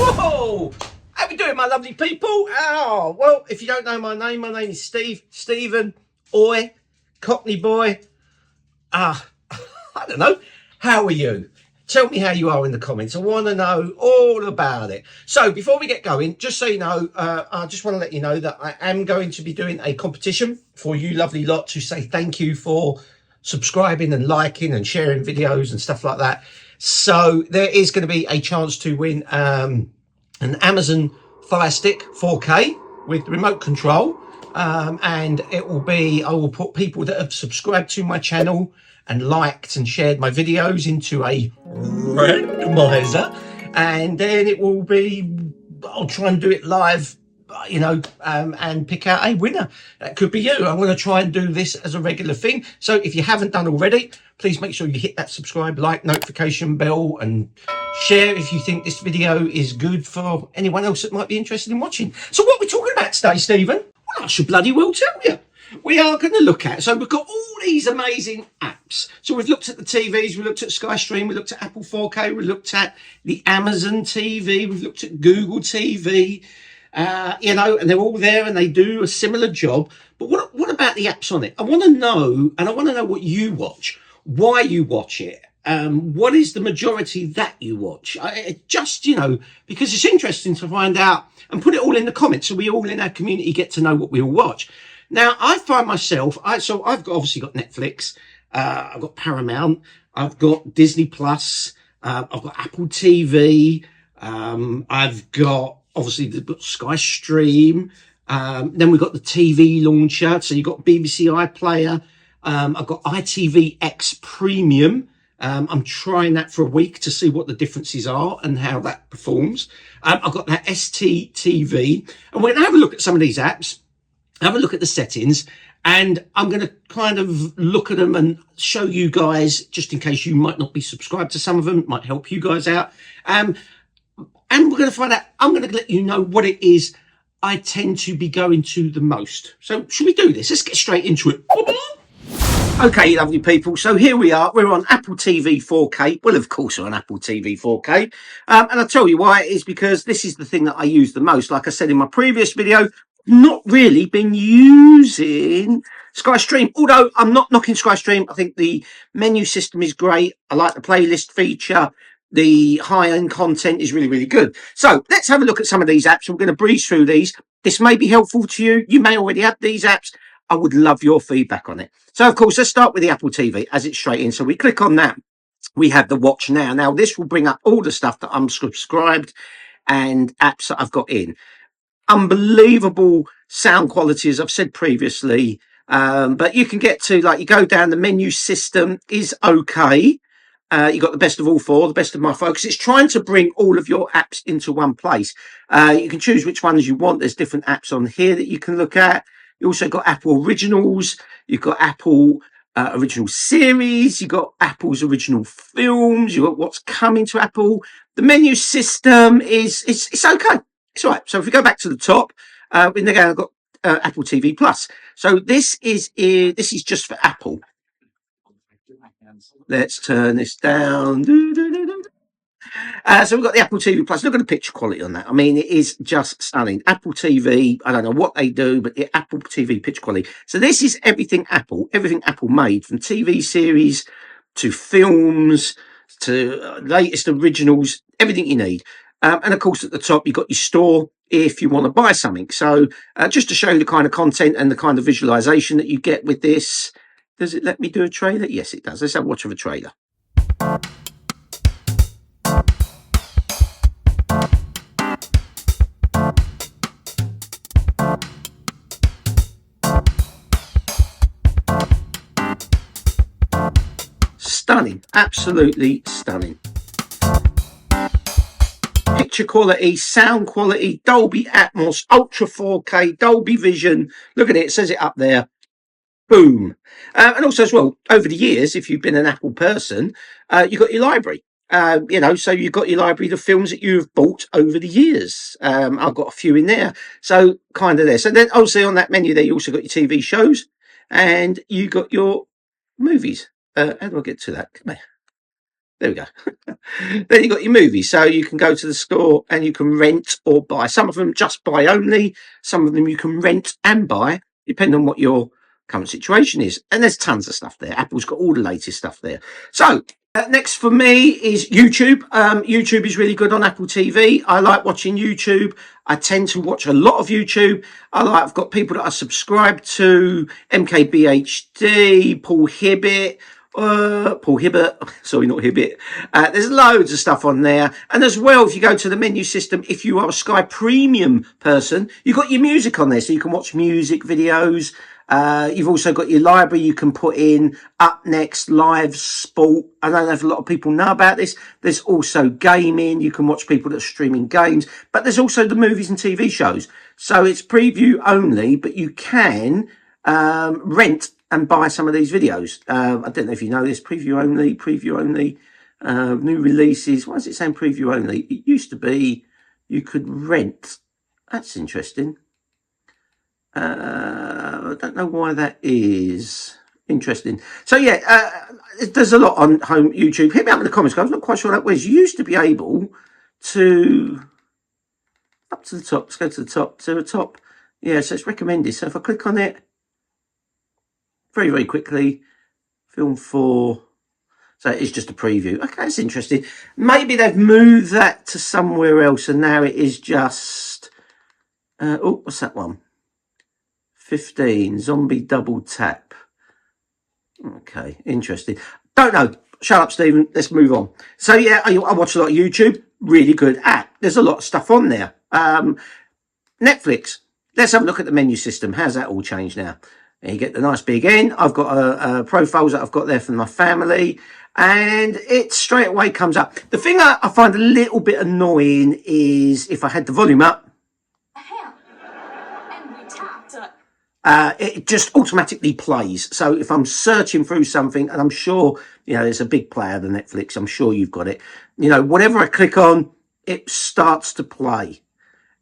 Whoa! How we doing, my lovely people? Oh, well, if you don't know my name is Stephen, Oi, Cockney boy. I don't know. How are you? Tell me how you are in the comments. I want to know all about it. So before we get going, just so you know, I just want to let you know that I am going to be doing a competition for you lovely lot to say thank you for subscribing and liking and sharing videos and stuff like that. So there is going to be a chance to win an Amazon Fire Stick 4K with remote control. And it will be, I will put people that have subscribed to my channel and liked and shared my videos into a randomizer, and then it will be, I'll try and do it live, you know, and pick out a winner. That could be you. I'm going to try and do this as a regular thing. So if you haven't done already, please make sure you hit that subscribe, like, notification bell, and share if you think this video is good for anyone else that might be interested in watching. So what are we talking about today, Stephen? Well, I should bloody well tell you. We are going to look at, so we've got all these amazing apps. So we've looked at the TVs, we looked at Sky Stream, we looked at Apple 4K, we looked at the Amazon TV, we've looked at Google TV, you know, and they're all there and they do a similar job. But what about the apps on it? I want to know, and I want to know what you watch, why you watch it. What is the majority that you watch? Just, you know, because it's interesting to find out and put it all in the comments so we all in our community get to know what we all watch. Now, I find myself, so I've got, obviously got Netflix, I've got Paramount, I've got Disney Plus, I've got Apple TV, I've got, obviously, the Sky Stream, then we've got the TV launcher, so you've got BBC iPlayer, I've got ITV X Premium. I'm trying that for a week to see what the differences are and how that performs. I've got that STV, and we're going to have a look at some of these apps, have a look at the settings, and I'm going to kind of look at them and show you guys, just in case you might not be subscribed to some of them, it might help you guys out. And we're going to find out, I'm going to let you know what it is I tend to be going to the most. So should we do this? Let's get straight into it. Okay, lovely people. So here we are. We're on Apple TV 4K. Well, of course, we're on Apple TV 4K. And I'll tell you why. It is because this is the thing that I use the most. Like I said in my previous video, not really been using Sky Stream, although I'm not knocking Sky Stream. I think the menu system is great. I like the playlist feature. The high-end content is really, really good. So let's have a look at some of these apps. We're going to breeze through these. This may be helpful to you. You may already have these apps. I would love your feedback on it. So, of course, let's start with the Apple TV as it's straight in. So we click on that. We have the Watch Now. Now, this will bring up all the stuff that I'm subscribed and apps that I've got in. Unbelievable sound quality, as I've said previously. But you can get to, like, you go down, the menu system is okay. You got the best of all four, the best of my focus. It's trying to bring all of your apps into one place. You can choose which ones you want. There's different apps on here that you can look at. You also got Apple Originals. You've got Apple Original Series. You've got Apple's original films. You've got what's coming to Apple. The menu system it's okay. It's all right. So if we go back to the top, in the game I've got Apple TV Plus. So this is just for Apple. Let's turn this down. So we've got the Apple TV Plus. Look at the picture quality on that. I mean, it is just stunning. Apple TV, I don't know what they do, but the Apple TV picture quality. So this is everything Apple made, from TV series to films to latest originals, everything you need. And of course, at the top, you've got your store if you want to buy something. So just to show you the kind of content and the kind of visualization that you get with this. Does it let me do a trailer? Yes, it does. Let's have a watch of a trailer. Stunning, absolutely stunning. Picture quality, sound quality, Dolby Atmos, Ultra 4K, Dolby Vision. Look at it, it says it up there. Boom. And also as well, over the years, if you've been an Apple person, you've got your library. You know, so you've got your library, the films that you've bought over the years. I've got a few in there. So kind of there. So then obviously on that menu there, you also got your TV shows and you got your movies. How do I get to that? Come here. There we go. Then you've got your movies. So you can go to the store and you can rent or buy. Some of them just buy only. Some of them you can rent and buy, depending on what your current situation is. And there's tons of stuff there. Apple's got all the latest stuff there. So next for me is YouTube. YouTube is really good on Apple TV. I like watching YouTube. I tend to watch a lot of YouTube. I've got people that I subscribe to, MKBHD, Paul Hibbert, sorry, not Hibbert. There's loads of stuff on there. And as well, if you go to the menu system, if you are a Sky Premium person, you've got your music on there, so you can watch music videos. You've also got your library. You can put in Up Next, Live, Sport. I don't know if a lot of people know about this. There's also gaming. You can watch people that are streaming games. But there's also the movies and TV shows. So it's preview only, but you can rent and buy some of these videos. I don't know if you know this, preview only, new releases. Why is it saying preview only? It used to be you could rent. That's interesting. I don't know why that is. Interesting. So yeah, there's a lot on home YouTube. Hit me up in the comments, guys. I'm not quite sure that was. You used to be able to, up to the top, let's go to the top. Yeah, so it's recommended. So if I click on it, very, very quickly, film 4. So it's just a preview. Okay, that's interesting. Maybe they've moved that to somewhere else and now it is just... oh, what's that one? 15, zombie double tap. Okay, interesting. Don't know. Shut up, Stephen. Let's move on. So yeah, I watch a lot of YouTube. Really good app. There's a lot of stuff on there. Netflix. Let's have a look at the menu system. How's that all changed now? And you get the nice big N. I've got profiles that I've got there from my family, and it straight away comes up. The thing I find a little bit annoying is if I had the volume up, and we tapped it just automatically plays. So if I'm searching through something, and I'm sure, you know, there's a big player, the Netflix, I'm sure you've got it. You know, whatever I click on, it starts to play,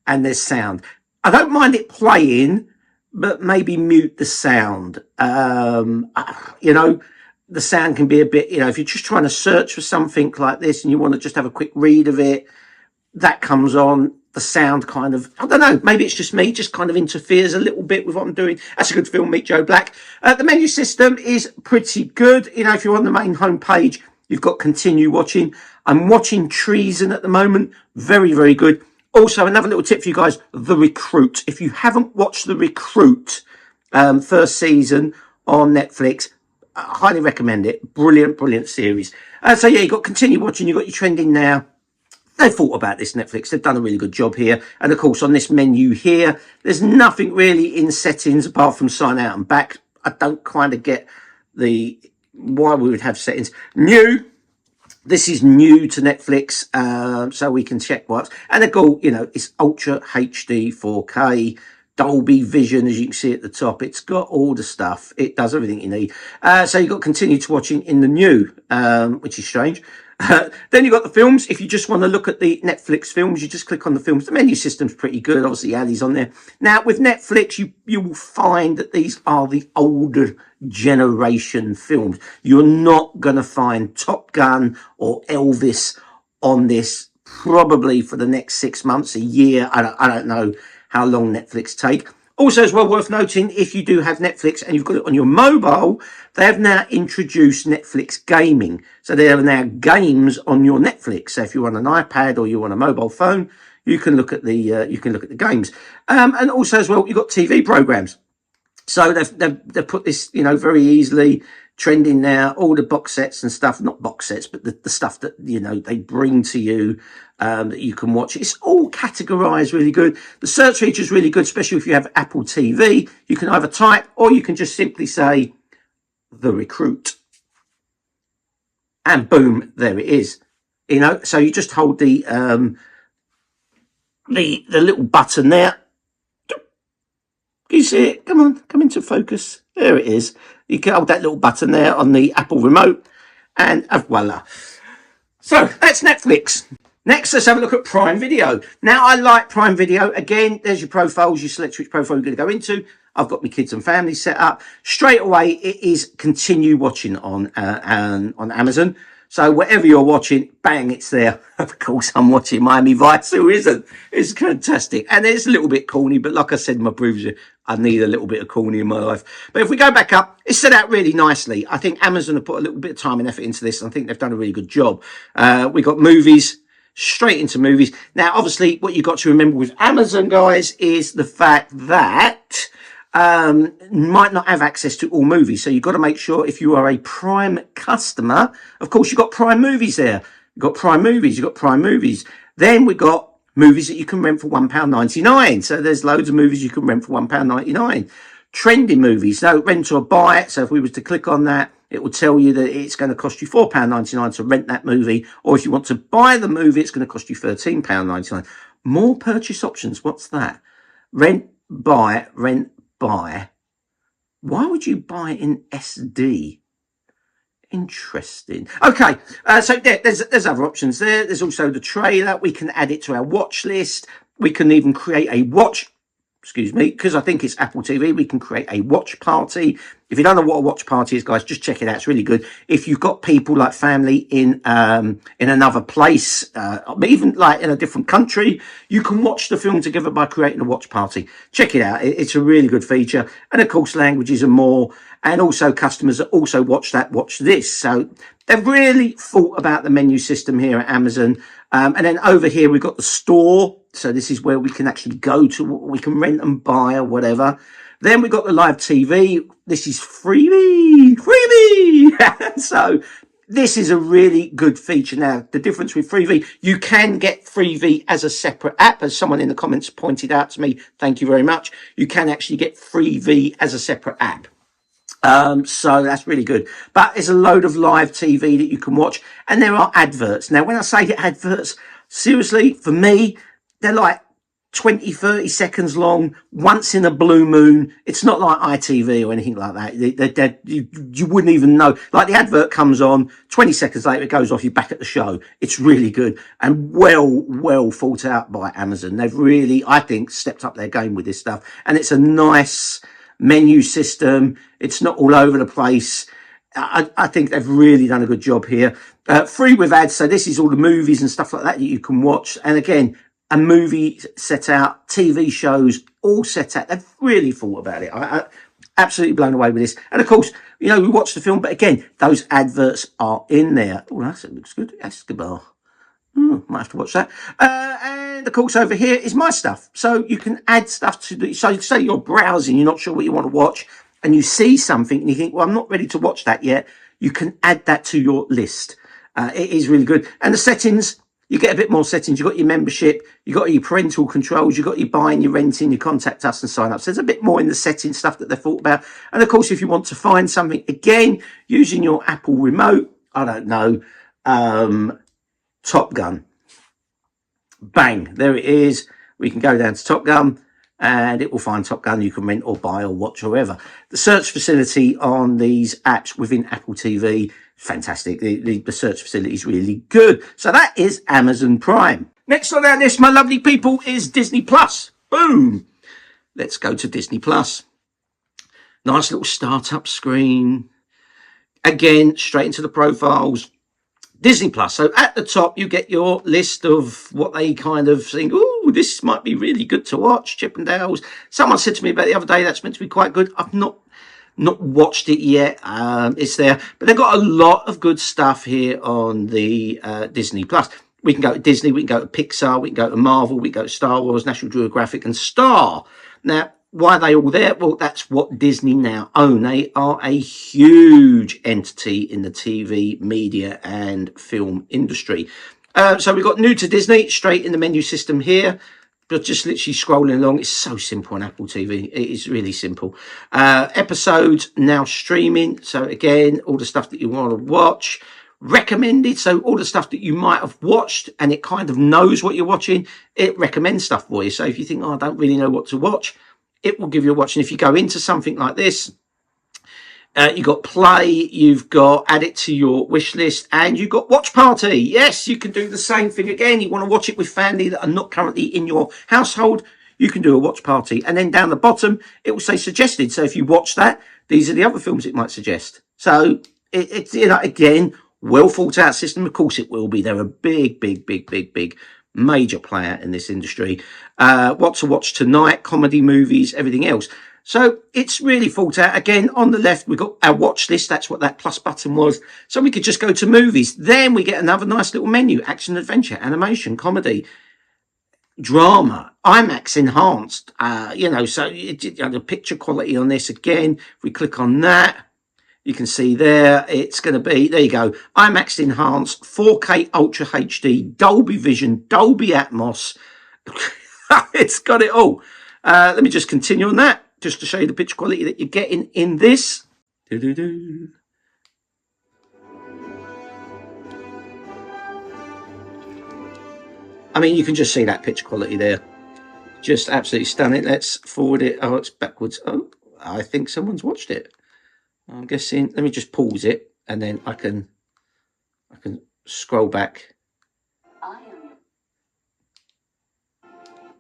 and there's sound. I don't mind it playing, but maybe mute the sound. You know, the sound can be a bit, you know, if you're just trying to search for something like this and you want to just have a quick read of it, that comes on, the sound kind of, I don't know, maybe it's just me, just kind of interferes a little bit with what I'm doing. That's a good film, Meet Joe Black. The menu system is pretty good. You know, if you're on the main home page, you've got continue watching. I'm watching Treason at the moment. Very, very good. Also, another little tip for you guys, The Recruit. If you haven't watched The Recruit, first season on Netflix, I highly recommend it. Brilliant, brilliant series. So yeah, you've got continue watching, you've got your trending now. They thought about this, Netflix. They've done a really good job here. And of course, on this menu here, there's nothing really in settings apart from sign out and back. I don't kind of get why we would have settings. New. This is new to Netflix, so we can check what's, and they're called, you know, it's Ultra HD 4K, Dolby Vision, as you can see at the top. It's got all the stuff. It does everything you need. So you've got continue to watching in the new, which is strange. Then you've got the films. If you just want to look at the Netflix films, you just click on the films. The menu system's pretty good. Obviously, Ali's on there. Now, with Netflix, you will find that these are the older generation films. You're not going to find Top Gun or Elvis on this probably for the next 6 months, a year. I don't know how long Netflix take. Also, as well, worth noting, if you do have Netflix and you've got it on your mobile, they have now introduced Netflix gaming. So there are now games on your Netflix. So if you're on an iPad or you're on a mobile phone, you can look at the games. And also, as well, you've got TV programs. So they've put this, you know, very easily trending now, all the box sets and stuff, not box sets, but the stuff that, you know, they bring to you, that you can watch. It's all categorized really good. The search feature is really good, especially if you have Apple TV. You can either type or you can just simply say The Recruit. And boom, there it is. You know, so you just hold the little button there. Can you see it? Come on, come into focus. There it is. You can hold that little button there on the Apple remote and voila. So that's Netflix. Next, let's have a look at Prime Video. Now, I like Prime Video. Again, there's your profiles. You select which profile you're going to go into. I've got my kids and family set up. Straight away, it is continue watching on Amazon. So whatever you're watching, bang, it's there. Of course, I'm watching Miami Vice. Who isn't? It's fantastic. And it's a little bit corny, but like I said in my preview, I need a little bit of corny in my life. But if we go back up, it's set out really nicely. I think Amazon have put a little bit of time and effort into this. I think they've done a really good job. We got movies, straight into movies. Now, obviously, what you've got to remember with Amazon, guys, is the fact that might not have access to all movies. So you've got to make sure if you are a Prime customer, of course, you've got Prime movies there. You've got Prime movies, you've got Prime movies. Then we've got movies that you can rent for £1.99. So there's loads of movies you can rent for £1.99. Trending movies, so rent or buy it. So if we was to click on that, it will tell you that it's going to cost you £4.99 to rent that movie. Or if you want to buy the movie, it's going to cost you £13.99. More purchase options. What's that? Rent, buy, rent, buy. Why would you buy in SD? Interesting. Okay, so there's other options there. There's also the trailer. We can add it to our watch list. We can even create a watch, excuse me, because I think it's Apple TV, we can create a watch party. If you don't know what a watch party is, guys, just check it out. It's really good. If you've got people like family in another place, even like in a different country, you can watch the film together by creating a watch party. Check it out. It's a really good feature. And of course, languages and more. And also customers that also watch this. So they've really thought about the menu system here at Amazon. And then over here, we've got the store. So this is where we can actually go to what we can rent and buy or whatever. Then we've got the live TV. This is freebie. So this is a really good feature. Now, the difference with Freevee, you can get Freevee as a separate app. As someone in the comments pointed out to me, thank you very much. You can actually get Freevee as a separate app. So that's really good. But there's a load of live TV that you can watch. And there are adverts. Now, when I say adverts, seriously, for me, they're like 20, 30 seconds long, once in a blue moon. It's not like ITV or anything like that. You wouldn't even know. Like the advert comes on, 20 seconds later, it goes off, you're back at the show. It's really good and well thought out by Amazon. They've really, I think, stepped up their game with this stuff. And it's a nice menu system. It's not all over the place. I think they've really done a good job here. Free with ads. So this is all the movies and stuff like that you can watch. And again, a movie set out, TV shows all set out. They've really thought about it. I absolutely blown away with this. And of course, you know, we watched the film, but again, those adverts are in there. Oh, that looks good. Escobar. Might have to watch that. And of course, over here is my stuff. So you can add stuff to the, so say you're browsing, you're not sure what you want to watch, and you see something and you think, well, I'm not ready to watch that yet. You can add that to your list. It is really good. And the settings, you get a bit more settings. You've got your membership, you've got your parental controls, you've got your buying, your renting, your contact us and sign up. So there's a bit more in the settings stuff that they've thought about. And of course, if you want to find something, again, using your Apple remote, I don't know, Top Gun. Bang, there it is. We can go down to Top Gun and it will find Top Gun you can rent or buy or watch or whatever. The search facility on these apps within Apple TV, fantastic. The search facility is really good. So that is Amazon Prime. Next on our list, my lovely people, is Disney Plus. Boom. Let's go to Disney Plus. Nice little startup screen. Again, straight into the profiles. Disney Plus. So at the top, you get your list of what they kind of think, oh, this might be really good to watch. Chippendales. Someone said to me about the other day, that's meant to be quite good. I've not watched it yet. It's there. But they've got a lot of good stuff here on the Disney Plus. We can go to Disney, we can go to Pixar, we can go to Marvel, we can go to Star Wars, National Geographic and Star. Now, why are they all there? Well, that's what Disney now own. They are a huge entity in the TV, media and film industry. So we've got new to Disney, straight in the menu system here. But just literally scrolling along. It's so simple on Apple TV. It is really simple. Episodes now streaming. So again, all the stuff that you want to watch. Recommended. So all the stuff that you might have watched and it kind of knows what you're watching. It recommends stuff for you. So if you think, oh, I don't really know what to watch, it will give you a watch. And if you go into something like this, you've got play, you've got add it to your wish list, and you've got watch party. Yes, you can do the same thing again. You want to watch it with family that are not currently in your household, you can do a watch party. And then down the bottom, it will say suggested. So if you watch that, these are the other films it might suggest. So it's, you know, again, well thought out system. Of course it will be. They're a big major player in this industry. What to watch tonight, comedy, movies, everything else. So it's really thought out. Again, on the left, we've got our watch list. That's what that plus button was. So we could just go to movies. Then we get another nice little menu: action, adventure, animation, comedy, drama, IMAX enhanced. So the picture quality on this, again, if we click on that, you can see there, it's going to be, there you go, IMAX enhanced, 4K Ultra HD, Dolby Vision, Dolby Atmos. It's got it all. Let me just continue on that, just to show you the picture quality that you're getting in this. I mean, you can just see that picture quality there. Just absolutely stunning. Let's forward it. Oh, it's backwards. Oh, I think someone's watched it. I'm guessing. Let me just pause it, and then I can scroll back.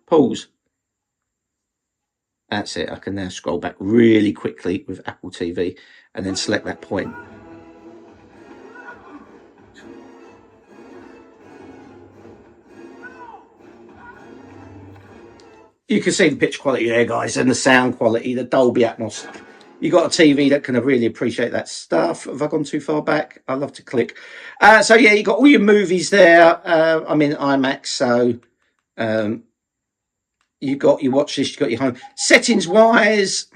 Pause. That's it. I can now scroll back really quickly with Apple TV, and then select that point. You can see the picture quality there, guys, and the sound quality, the Dolby Atmos. You got a TV that can really appreciate that stuff. Have I gone too far back? I love to click. So yeah, you got all your movies there. I'm in IMAX, so you got your watch list, you got your home settings wise.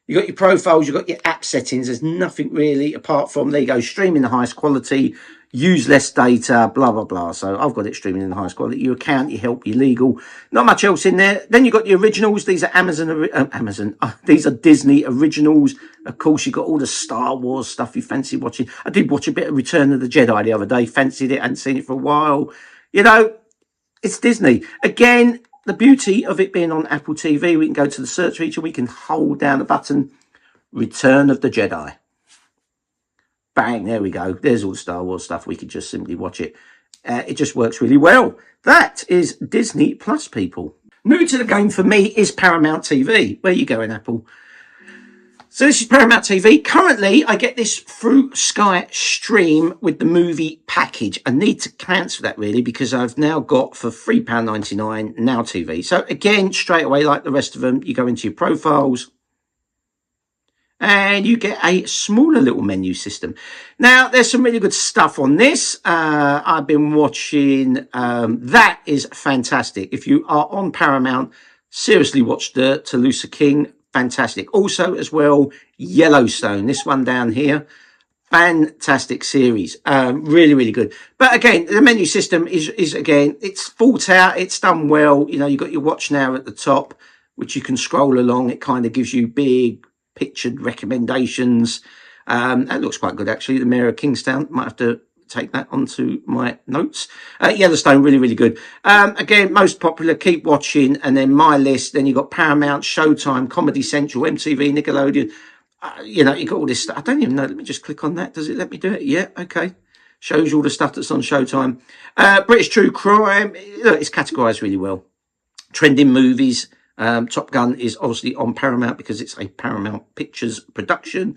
You got your profiles, you got your app settings. There's nothing really apart from, there you go, streaming the highest quality, use less data, blah blah blah. So I've got it streaming in the highest quality. Your account, your help, your legal, not much else in there. Then you got your originals. These are these are Disney originals. Of course, you got all the Star Wars stuff you fancy watching. I did watch a bit of Return of the Jedi the other day. Fancied it, hadn't seen it for a while. You know, it's Disney again. The beauty of it being on Apple TV, we can go to the search feature. We can hold down the button, Return of the Jedi. Bang, there we go. There's all the Star Wars stuff. We could just simply watch it. It just works really well. That is Disney Plus, people. New to the game for me is Paramount TV. Where you going, Apple? So this is Paramount TV. Currently, I get this through Sky Stream with the movie package. I need to cancel that really because I've now got for £3.99 Now TV. So again, straight away, like the rest of them, you go into your profiles and you get a smaller little menu system. Now, there's some really good stuff on this. I've been watching, that is fantastic. If you are on Paramount, seriously watch the Tulsa King. Fantastic. Also, as well, Yellowstone. This one down here, fantastic series. Really, really good. But again, the menu system is again, it's thought out. It's done well. You know, you've got your watch now at the top, which you can scroll along. It kind of gives you big pictured recommendations. That looks quite good, actually. The Mayor of Kingstown. Might have to take that onto my notes. Yellowstone, really, really good. Again, most popular, keep watching, and then my list. Then you've got Paramount, Showtime, Comedy Central, MTV, Nickelodeon. You know, you got all this stuff. I don't even know. Let me just click on that. Does it let me do it? Yeah, okay. Shows you all the stuff that's on Showtime. British True Crime. Look, it's categorized really well. Trending movies. Top Gun is obviously on Paramount because it's a Paramount Pictures production.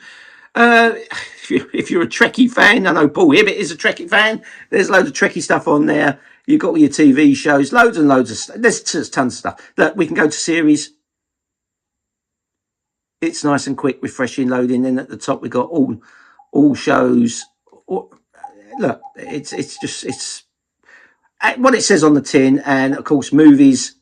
If you're a Trekkie fan, I know Paul Hibbett is a Trekkie fan. There's loads of Trekkie stuff on there. You've got all your TV shows, loads and loads of stuff. There's tons of stuff. Look, we can go to series. It's nice and quick, refreshing, loading. Then at the top, we've got all shows. Look, it's what it says on the tin, and of course, movies.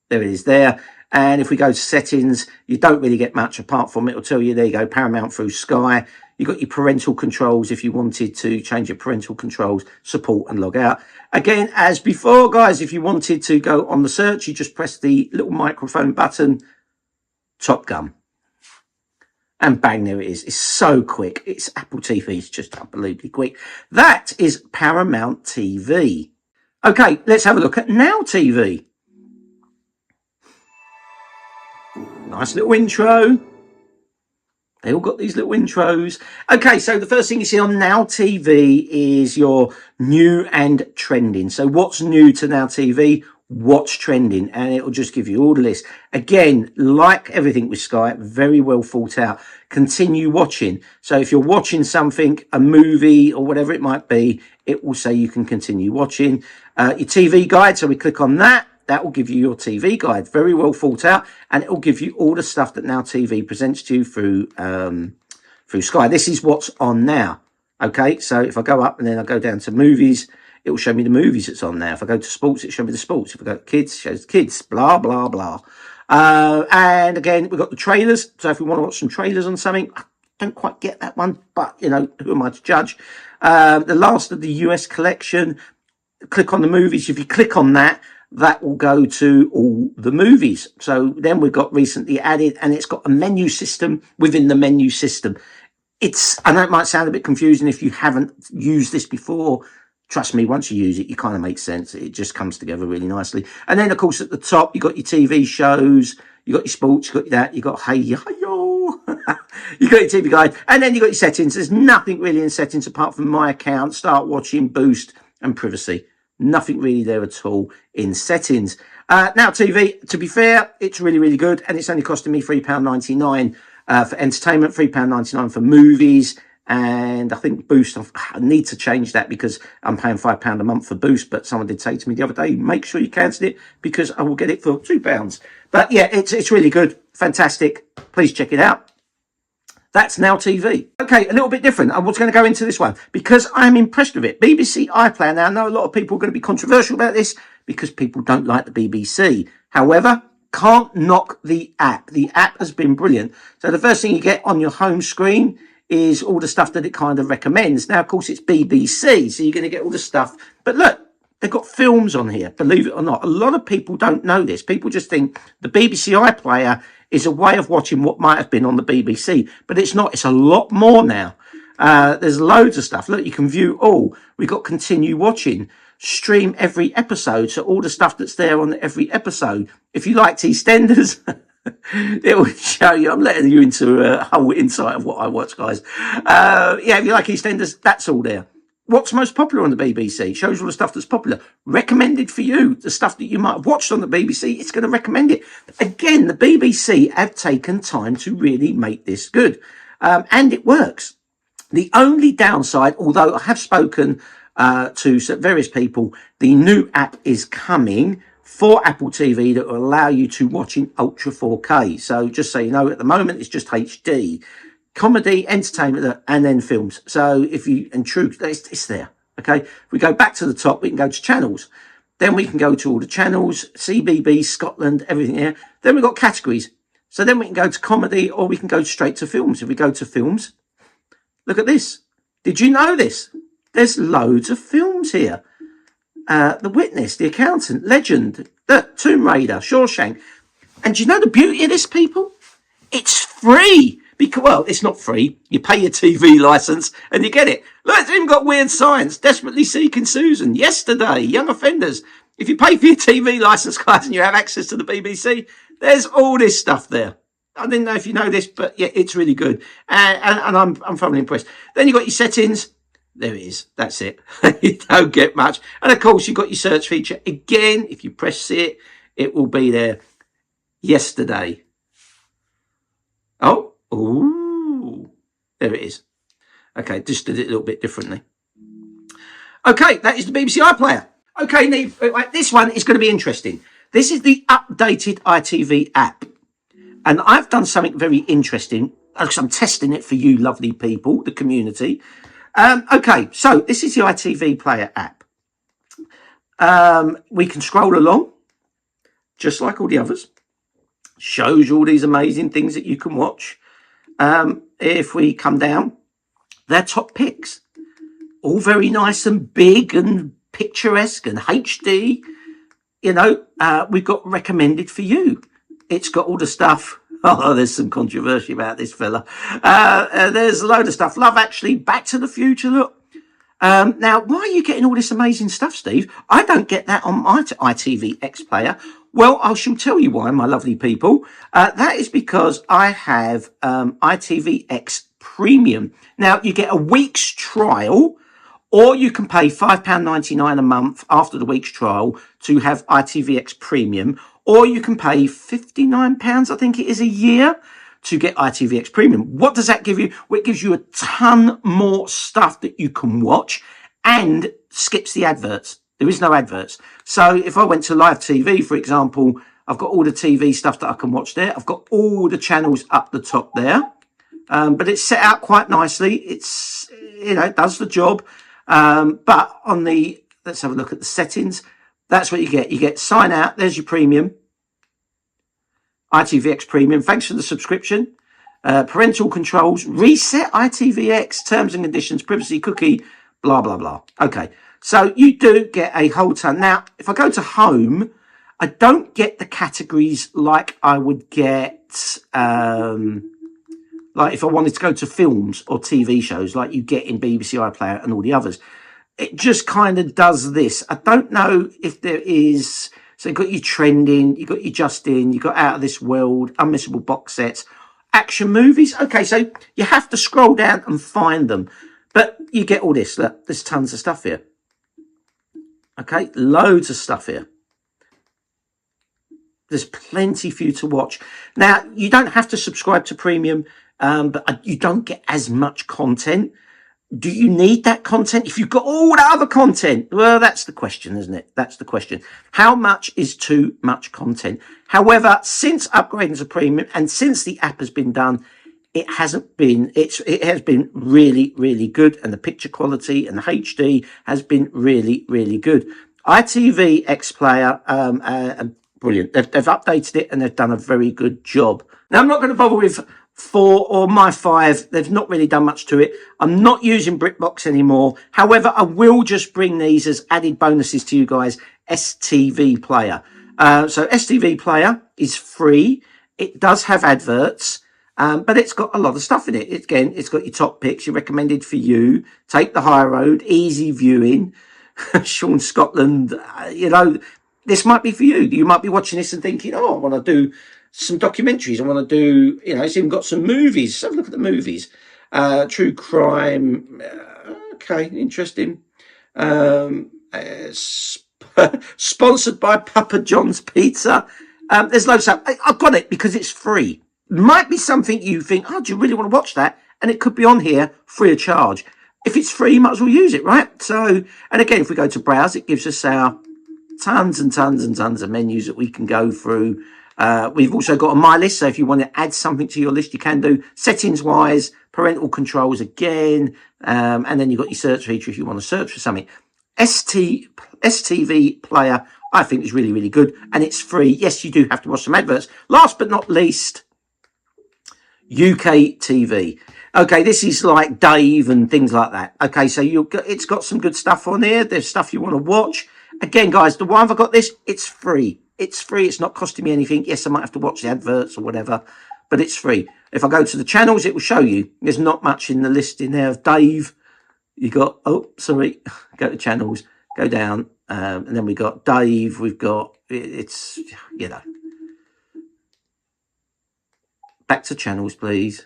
There it is there. And if we go to settings, you don't really get much apart from it'll tell you, there you go, Paramount through Sky. You've got your parental controls if you wanted to change your parental controls, support and log out. Again, as before, guys, if you wanted to go on the search, you just press the little microphone button, Top Gun. And bang, there it is. It's so quick. It's Apple TV. It's just unbelievably quick. That is Paramount TV. Okay, let's have a look at Now TV. Nice little intro. They all got these little intros. Okay, so the first thing you see on Now TV is your new and trending. So what's new to Now TV? what's trending, and it'll just give you all the list. Again, like everything with Sky, very well thought out. Continue watching. So if you're watching something, a movie or whatever it might be, it will say you can continue watching. Your TV guide, so we click on that. That will give you your TV guide. Very well thought out, and it will give you all the stuff that Now TV presents to you through Sky. This is what's on now. Okay, so if I go up and then I go down to movies, it will show me the movies that's on there. If I go to sports, it shows me the sports. If I go to kids, it shows the kids, blah, blah, blah. And again, we've got the trailers. So if we want to watch some trailers on something, I don't quite get that one, but, you know, who am I to judge? The last of the US collection, click on the movies. If you click on that, that will go to all the movies. So then we've got recently added, and it's got a menu system within the menu system. I know it might sound a bit confusing if you haven't used this before. Trust me, once you use it, it kind of makes sense. It just comes together really nicely. And then, of course, at the top, you've got your TV shows, you got your sports, you got that, you got hey yo, you got your TV guide, and then you got your settings. There's nothing really in settings apart from my account, start watching, boost, and privacy. Nothing really there at all in settings. Now TV, to be fair, it's really, really good, and it's only costing me £3.99 for entertainment, £3.99 for movies. And I think Boost, I need to change that because I'm paying £5 a month for Boost. But someone did say to me the other day, make sure you cancel it because I will get it for £2. But yeah, it's really good. Fantastic. Please check it out. That's Now TV. Okay, a little bit different. I was going to go into this one because I'm impressed with it. BBC iPlayer. Now, I know a lot of people are going to be controversial about this because people don't like the BBC. However, can't knock the app. The app has been brilliant. So the first thing you get on your home screen is all the stuff that it kind of recommends. Now, of course, it's BBC, so you're going to get all the stuff. But look, they've got films on here, believe it or not. A lot of people don't know this. People just think the BBC iPlayer is a way of watching what might have been on the BBC. But it's not. It's a lot more now. There's loads of stuff. Look, you can view all. We've got continue watching. Stream every episode. So all the stuff that's there on every episode. If you liked EastEnders... it will show you. I'm letting you into a whole insight of what I watch, guys. Yeah, if you like EastEnders, that's all there. What's most popular on the BBC? Shows all the stuff that's popular. Recommended for you, the stuff that you might have watched on the BBC, it's going to recommend it. Again, the BBC have taken time to really make this good. And it works. The only downside, although I have spoken to various people, the new app is coming for Apple TV that will allow you to watch in Ultra 4K. So just so you know, at the moment, it's just HD. Comedy, entertainment, and then films. So if you, and true, it's there. Okay. If we go back to the top, we can go to channels. Then we can go to all the channels, CBB, Scotland, everything here. Then we've got categories. So then we can go to comedy or we can go straight to films. If we go to films, look at this. Did you know this? There's loads of films here. The Witness, The Accountant, Legend, The Tomb Raider, Shawshank. And do you know the beauty of this, people? It's free. Because, well, it's not free. You pay your TV license and you get it. Look, it's even got Weird Science, Desperately Seeking Susan, Yesterday, Young Offenders. If you pay for your TV license, guys, and you have access to the BBC, there's all this stuff there. I didn't know if you know this, but yeah, it's really good. And I'm thoroughly impressed. Then you've got your settings. There it is. That's it. You don't get much. And of course, you've got your search feature. Again, if you press it, it will be there. Yesterday. Oh, ooh. There it is. Okay, just did it a little bit differently. Okay, that is the BBC iPlayer. Okay, Neve, this one is going to be interesting. This is the updated ITV app. And I've done something very interesting because I'm testing it for you lovely people, the community. Okay, so this is the ITV Player app. We can scroll along, just like all the others. Shows you all these amazing things that you can watch. If we come down, they're top picks. All very nice and big and picturesque and HD. You know, we've got recommended for you. It's got all the stuff. Oh, there's some controversy about this fella. There's a load of stuff. Love Actually, Back to the Future, look. Now, why are you getting all this amazing stuff, Steve? I don't get that on my ITV X Player. Well, I shall tell you why, my lovely people. That is because I have ITV X Premium. Now, you get a week's trial Or you can pay £5.99 a month after the week's trial to have ITV X Premium. Or you can pay £59, I think it is, a year to get ITV X Premium. What does that give you? Well, it gives you a ton more stuff that you can watch and skips the adverts. There is no adverts. So if I went to live TV, for example, I've got all the TV stuff that I can watch there. I've got all the channels up the top there. But it's set out quite nicely. It's, you know, it does the job. But on the, let's have a look at the settings. That's what you get. You get sign out. There's your premium. ITVX Premium. Thanks for the subscription. Parental controls. Reset ITVX. Terms and conditions. Privacy cookie. Blah, blah, blah. Okay. So you do get a whole ton. Now, if I go to home, I don't get the categories like I would get, like if I wanted to go to films or TV shows like you get in BBC iPlayer and all the others. It just kind of does this. I don't know if there is... So you've got your trending, you've got your just in, you've got out of this world, unmissable box sets, action movies. Okay, so you have to scroll down and find them. But you get all this. Look, there's tons of stuff here. Okay, loads of stuff here. There's plenty for you to watch. Now, you don't have to subscribe to Premium, but you don't get as much content. Do you need that content? If you've got all the other content, well, that's the question, isn't it? That's the question. How much is too much content? However, since upgrading to Premium and since the app has been done, it hasn't been, it has been really, really good. And the picture quality and the HD has been really, really good. ITV X Player, brilliant. They've updated it and they've done a very good job. Now, I'm not going to bother with 4 or my 5. They've not really done much to it. I'm not using BritBox anymore. However, I will just bring these as added bonuses to you guys. STV Player. So STV Player is free. It does have adverts, but it's got a lot of stuff in it. Again, it's got your top picks, your recommended for you, Take the High Road, easy viewing, Sean Scotland. You know, this might be for you. You might be watching this and thinking, oh, I want to do some documentaries. I want to do, you know, it's even got some movies. Have a look at the movies. True crime. Okay, interesting. Sponsored by Papa John's Pizza. There's loads of stuff. I've got it because it's free. Might be something you think, oh, do you really want to watch that? And it could be on here free of charge. If it's free, you might as well use it, right? So, and again, if we go to browse, it gives us our tons and tons and tons of menus that we can go through. We've also got a My List, so if you want to add something to your list, you can do. Settings-wise, parental controls again, and then you've got your search feature if you want to search for something. STV Player, I think, is really, really good, and it's free. Yes, you do have to watch some adverts. Last but not least, UK TV. Okay, this is like Dave and things like that. Okay, so it's got some good stuff on here. There's stuff you want to watch. Again, guys, the one I've got this, it's free. It's free. It's not costing me anything. Yes, I might have to watch the adverts or whatever, but it's free. If I go to the channels, it will show you. There's not much in the list in there of Dave. You got, oh, sorry, go to channels, go down, and then we got Dave. We've got, it's, you know. Back to channels, please.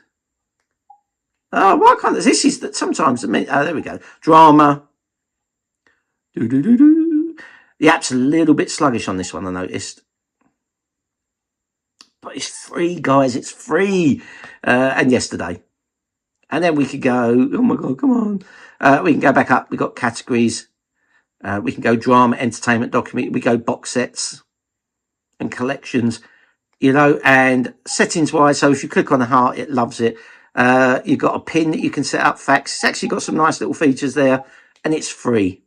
Oh, why can't this is that sometimes, oh, there we go. Drama. The app's a little bit sluggish on this one, I noticed. But it's free, guys. It's free. And yesterday. And then we could go, oh my God, come on. We can go back up. We've got categories. We can go drama, entertainment, documentary. We go box sets and collections, you know, and settings-wise. So if you click on the heart, it loves it. You've got a pin that you can set up facts. It's actually got some nice little features there. And it's free.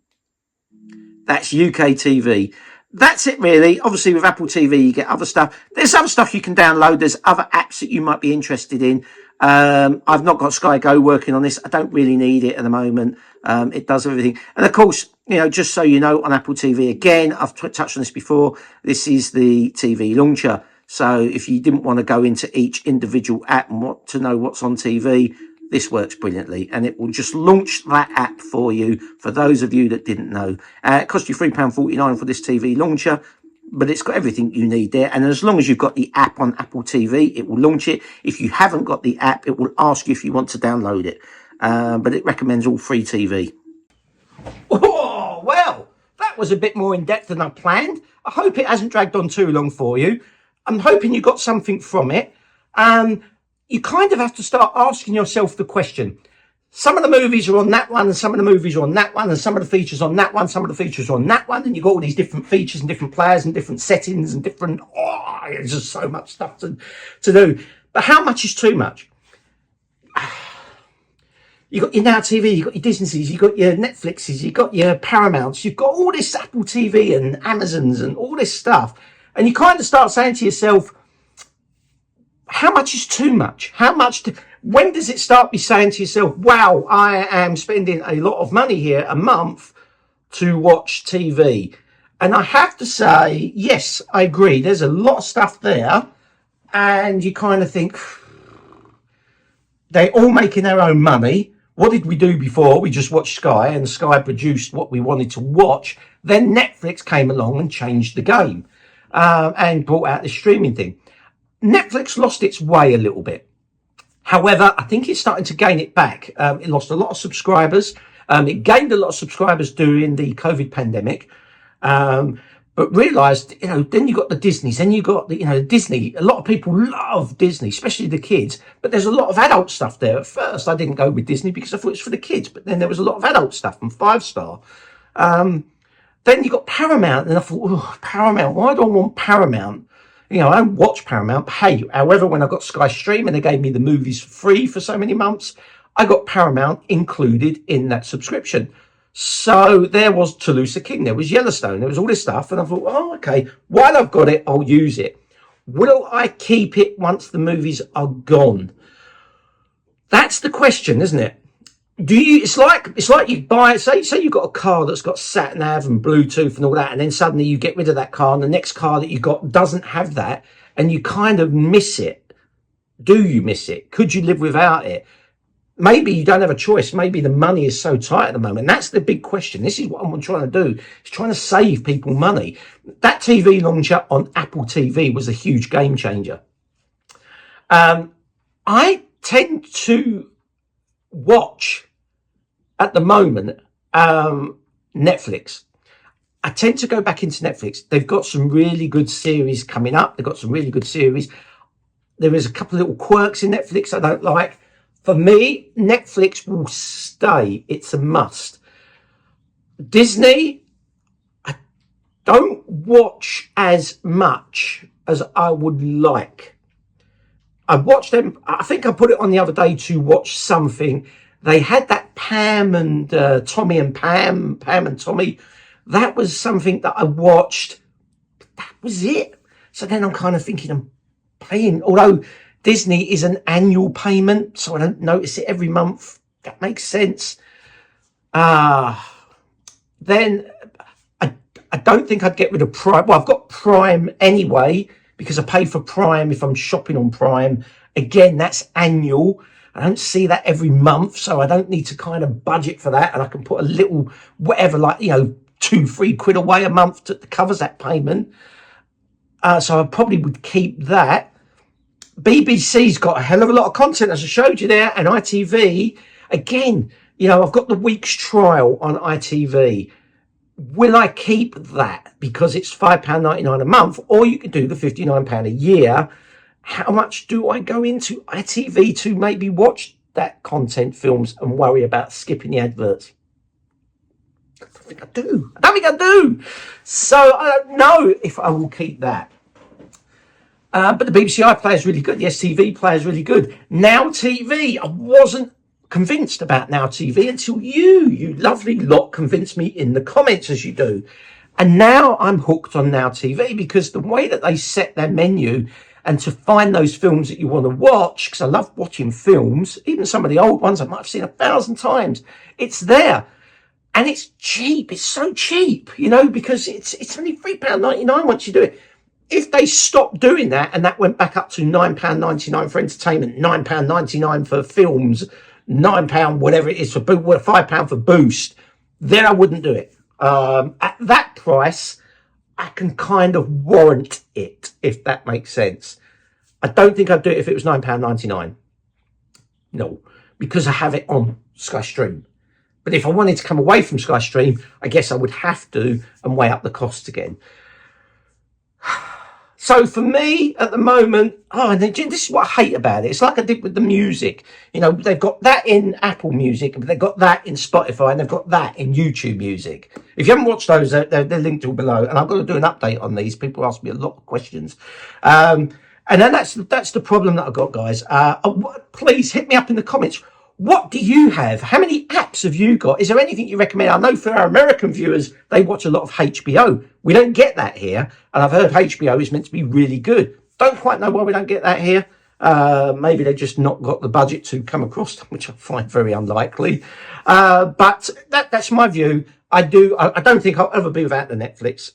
That's UK TV. That's it, really. Obviously, with Apple TV, you get other stuff. There's other stuff you can download. There's other apps that you might be interested in. I've not got Sky Go working on this. I don't really need it at the moment. It does everything. And, of course, you know, just so you know, on Apple TV, again, I've touched on this before, this is the TV launcher. So if you didn't want to go into each individual app and want to know what's on TV, this works brilliantly, and it will just launch that app for you, for those of you that didn't know. It costs you £3.49 for this TV launcher, but it's got everything you need there. And as long as you've got the app on Apple TV, it will launch it. If you haven't got the app, it will ask you if you want to download it. But it recommends all free TV. Oh, well, that was a bit more in depth than I planned. I hope it hasn't dragged on too long for you. I'm hoping you got something from it. You kind of have to start asking yourself the question. Some of the movies are on that one, and some of the movies are on that one, and some of the features on that one, some of the features are on that one, and you've got all these different features and different players and different settings and different, there's just so much stuff to do. But how much is too much? You've got your Now TV, you've got your Disney's, you've got your Netflixes, you've got your Paramounts, you've got all this Apple TV and Amazons and all this stuff. And you kind of start saying to yourself, how much is too much? When does it start be saying to yourself, wow, I am spending a lot of money here a month to watch TV? And I have to say, yes, I agree. There's a lot of stuff there. And you kind of think, they're all making their own money. What did we do before? We just watched Sky, and Sky produced what we wanted to watch. Then Netflix came along and changed the game and brought out the streaming thing. Netflix lost its way a little bit. However, I think it's starting to gain it back. It lost a lot of subscribers. It gained a lot of subscribers during the COVID pandemic. But realised, then you got the Disneys, then you got the, Disney. A lot of people love Disney, especially the kids. But there's a lot of adult stuff there. At first, I didn't go with Disney because I thought it was for the kids. But then there was a lot of adult stuff from 5-star. Then you got Paramount, and I thought, oh, Paramount. Why do I want Paramount? I don't watch Paramount. But hey, however, when I got Sky Stream and they gave me the movies for free for so many months, I got Paramount included in that subscription. So there was Tulsa King, there was Yellowstone, there was all this stuff. And I thought, oh, okay, while I've got it, I'll use it. Will I keep it once the movies are gone? That's the question, isn't it? It's like you buy, say you've got a car that's got sat nav and Bluetooth and all that, and then suddenly you get rid of that car and the next car that you got doesn't have that, and you kind of miss it. Do you miss it? Could you live without it? Maybe you don't have a choice. Maybe the money is so tight at the moment. That's the big question. This is what I'm trying to do. It's trying to save people money. That TV launcher on Apple TV was a huge game changer. I tend to watch at the moment Netflix. I tend to go back into Netflix. They've got some really good series coming up. They've got some really good series. There is a couple of little quirks in Netflix I don't like. For me, Netflix will stay. It's a must. Disney, I don't watch as much as I would like. I watched them. I think I put it on the other day to watch something. They had that Pam and Tommy and Pam and Tommy. That was something that I watched. That was it. So then I'm kind of thinking I'm paying, although Disney is an annual payment, so I don't notice it every month. That makes sense. Then I don't think I'd get rid of Prime. Well, I've got Prime anyway because I pay for Prime if I'm shopping on Prime. Again, that's annual. I don't see that every month, so I don't need to kind of budget for that. And I can put a little whatever, like, £2-3 away a month that covers that payment. So I probably would keep that. BBC's got a hell of a lot of content, as I showed you there, and ITV. Again, I've got the week's trial on ITV. Will I keep that because it's £5.99 a month, or you can do the £59 a year? How much do I go into ITV to maybe watch that content, films, and worry about skipping the adverts? I don't think I do. So I don't know if I will keep that. But the BBC iPlayer is really good. The STV Player is really good. Now TV, I wasn't convinced about Now TV until you lovely lot convinced me in the comments, as you do. And now I'm hooked on Now TV because the way that they set their menu and to find those films that you want to watch, because I love watching films, even some of the old ones I might have seen 1,000 times, it's there. And it's cheap. It's so cheap, because it's only £3.99 once you do it. If they stopped doing that and that went back up to £9.99 for entertainment, £9.99 for films, £9 whatever it is for £5 for Boost, then I wouldn't do it. At that price, I can kind of warrant it, if that makes sense. I don't think I'd do it if it was £9.99. No, because I have it on Sky Stream. But if I wanted to come away from Sky Stream, I guess I would have to and weigh up the costs again. So for me at the moment, and this is what I hate about it. It's like I did with the music. You know, they've got that in Apple Music, but they've got that in Spotify, and they've got that in YouTube Music. If you haven't watched those, they're linked all below. And I've got to do an update on these. People ask me a lot of questions. And then that's the problem that I've got, guys. Please hit me up in the comments. What do you have? How many apps have you got? Is there anything you recommend? I know for our American viewers, they watch a lot of HBO. We don't get that here. And I've heard HBO is meant to be really good. Don't quite know why we don't get that here. Maybe they've just not got the budget to come across, which I find very unlikely. But that's my view. I don't think I'll ever be without the Netflix,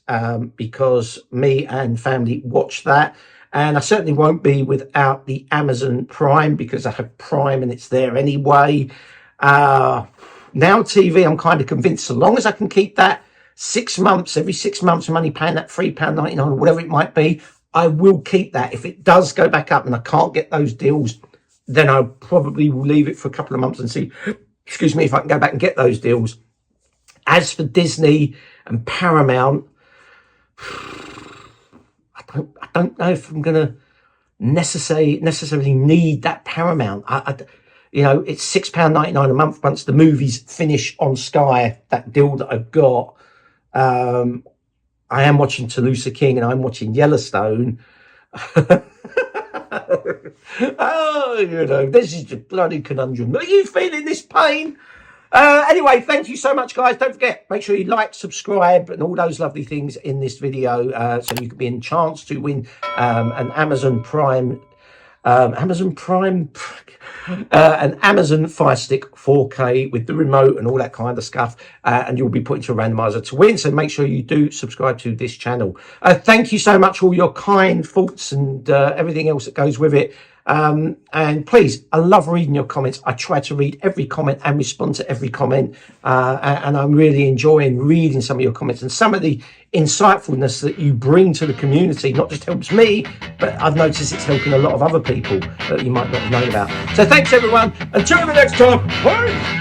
because me and family watch that. And I certainly won't be without the Amazon Prime, because I have Prime and it's there anyway. Now TV, I'm kind of convinced, so long as I can keep that 6 months, every 6 months, I'm only paying that £3.99 or whatever it might be, I will keep that. If it does go back up and I can't get those deals, then I probably will leave it for a couple of months and see, excuse me, if I can go back and get those deals. As for Disney and Paramount, I don't know if I'm going to necessarily need that Paramount. You know, it's £6.99 a month once the movies finish on Sky, that deal that I've got. I am watching Tulsa King and I'm watching Yellowstone. Oh, you know, this is a bloody conundrum. Are you feeling this pain? Anyway, thank you so much, guys. Don't forget, make sure you like, subscribe, and all those lovely things in this video, so you could be in chance to win an Amazon Prime an Amazon Fire Stick 4K with the remote and all that kind of stuff, and you'll be put into a randomizer to win. So make sure you do subscribe to this channel. Thank you so much for all your kind thoughts and everything else that goes with it. And please, I love reading your comments. I try to read every comment and respond to every comment, and I'm really enjoying reading some of your comments and some of the insightfulness that you bring to the community. Not just helps me, but I've noticed it's helping a lot of other people that you might not have known about. So thanks everyone, until the next time, bye.